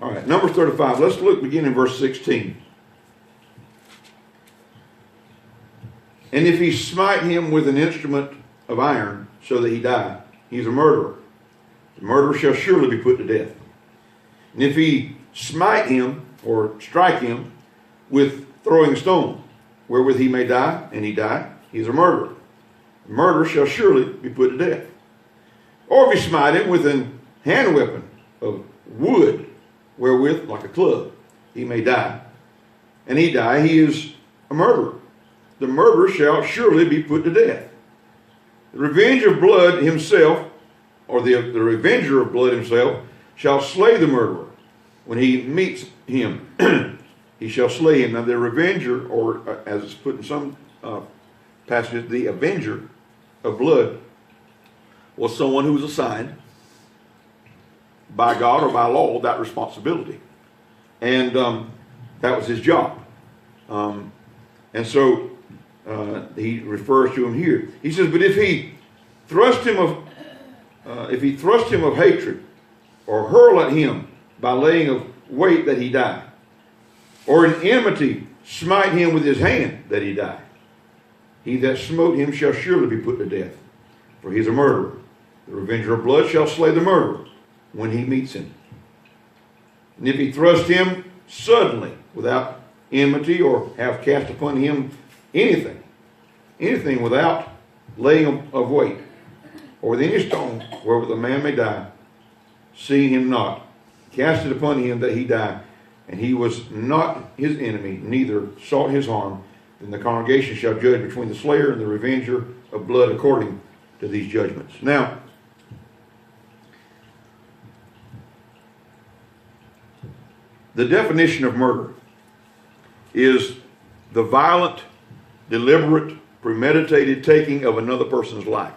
All right, Numbers 35. Let's look, begin in verse 16. And if he smite him with an instrument of iron so that he die, he's a murderer. The murderer shall surely be put to death. And if he smite him or strike him with throwing a stone, wherewith he may die, and he die, he's a murderer. The murderer shall surely be put to death. Or if he smite him with an hand weapon of wood, wherewith, like a club, he may die, and he die, he is a murderer. The murderer shall surely be put to death. The revenger of blood himself, or the revenger of blood himself, shall slay the murderer. When he meets him, he shall slay him. Now the revenger, or as it's put in some passages, the avenger of blood, was someone who was assigned by God or by law that responsibility. And that was his job. And so he refers to him here. He says, but if he thrust him of hatred, or hurl at him by laying of weight, that he die, or in enmity smite him with his hand, that he die, he that smote him shall surely be put to death, for he is a murderer. The revenger of blood shall slay the murderer when he meets him. And if he thrust him suddenly, without enmity, or have cast upon him anything without laying of weight, or with any stone wherewith a man may die, seeing him not, cast it upon him that he die, and he was not his enemy, neither sought his harm, then the congregation shall judge between the slayer and the revenger of blood according to these judgments. Now, the definition of murder is the violent, deliberate, premeditated taking of another person's life.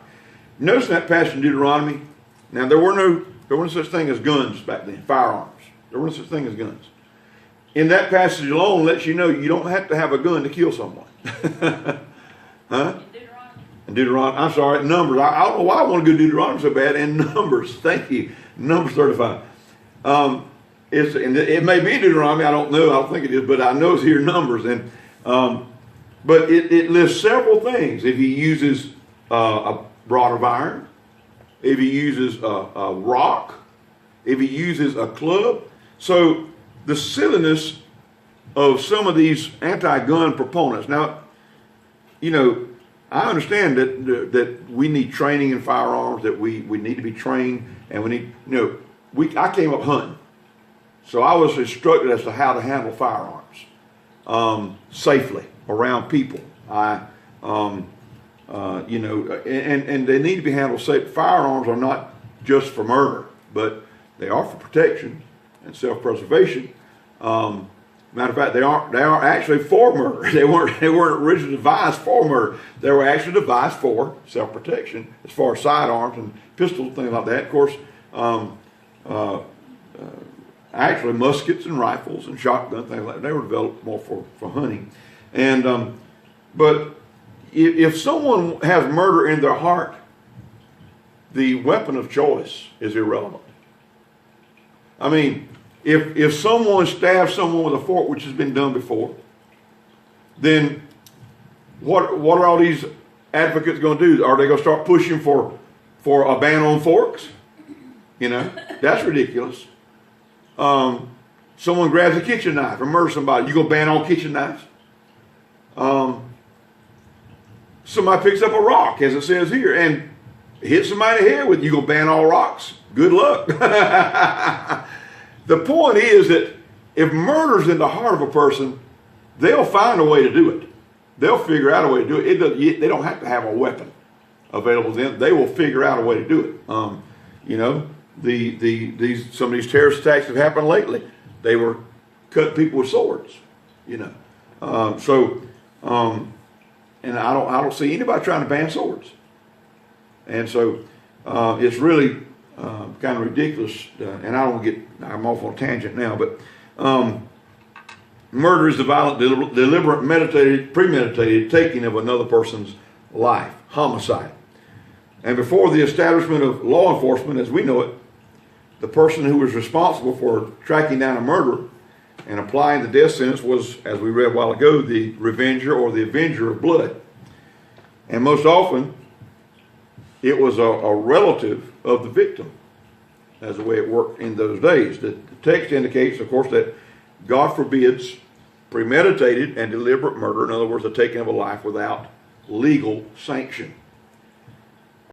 Notice that passage in Deuteronomy. Now, there were no such thing as guns back then, firearms. There weren't such thing as guns. In that passage alone lets you know you don't have to have a gun to kill someone. Huh? In Deuteronomy. I'm sorry, Numbers. I don't know why I want to go Deuteronomy so bad. In Numbers, thank you. Numbers 35. And it may be Deuteronomy. I don't know. I don't think it is, but I know it's here in Numbers. And but it lists several things. If he uses a rod of iron, if he uses a rock, if he uses a club. So the silliness of some of these anti-gun proponents. Now, you know, I understand that we need training in firearms, that we need to be trained, and we need, you know, I came up hunting. So I was instructed as to how to handle firearms safely around people. You know, and they need to be handled safe. Firearms are not just for murder, but they are for protection and self-preservation. Matter of fact, they are actually for murder. They weren't originally devised for murder. They were actually devised for self-protection, as far as sidearms and pistols, things like that. Of course, actually muskets and rifles and shotgun things like that, they were developed more for hunting. And but if someone has murder in their heart, the weapon of choice is irrelevant. I mean, if someone stabs someone with a fork, which has been done before, then what are all these advocates going to do? Are they going to start pushing for a ban on forks? You know, that's ridiculous. Someone grabs a kitchen knife and murders somebody. You going to ban all kitchen knives? Somebody picks up a rock, as it says here, and hits somebody in the head with, you going to ban all rocks? Good luck. The point is that if murder's in the heart of a person, they'll find a way to do it. They'll figure out a way to do it. They don't have to have a weapon available to them. They will figure out a way to do it. You know, some of these terrorist attacks have happened lately. They were cutting people with swords. You know, and I don't see anybody trying to ban swords. And so it's really kind of ridiculous. And I'm off on a tangent now, but murder is the violent, deliberate, premeditated taking of another person's life, homicide. And before the establishment of law enforcement as we know it, the person who was responsible for tracking down a murderer and applying the death sentence was, as we read a while ago, the revenger or the avenger of blood. And most often, it was a relative of the victim. That's the way it worked in those days. The text indicates, of course, that God forbids premeditated and deliberate murder. In other words, the taking of a life without legal sanction.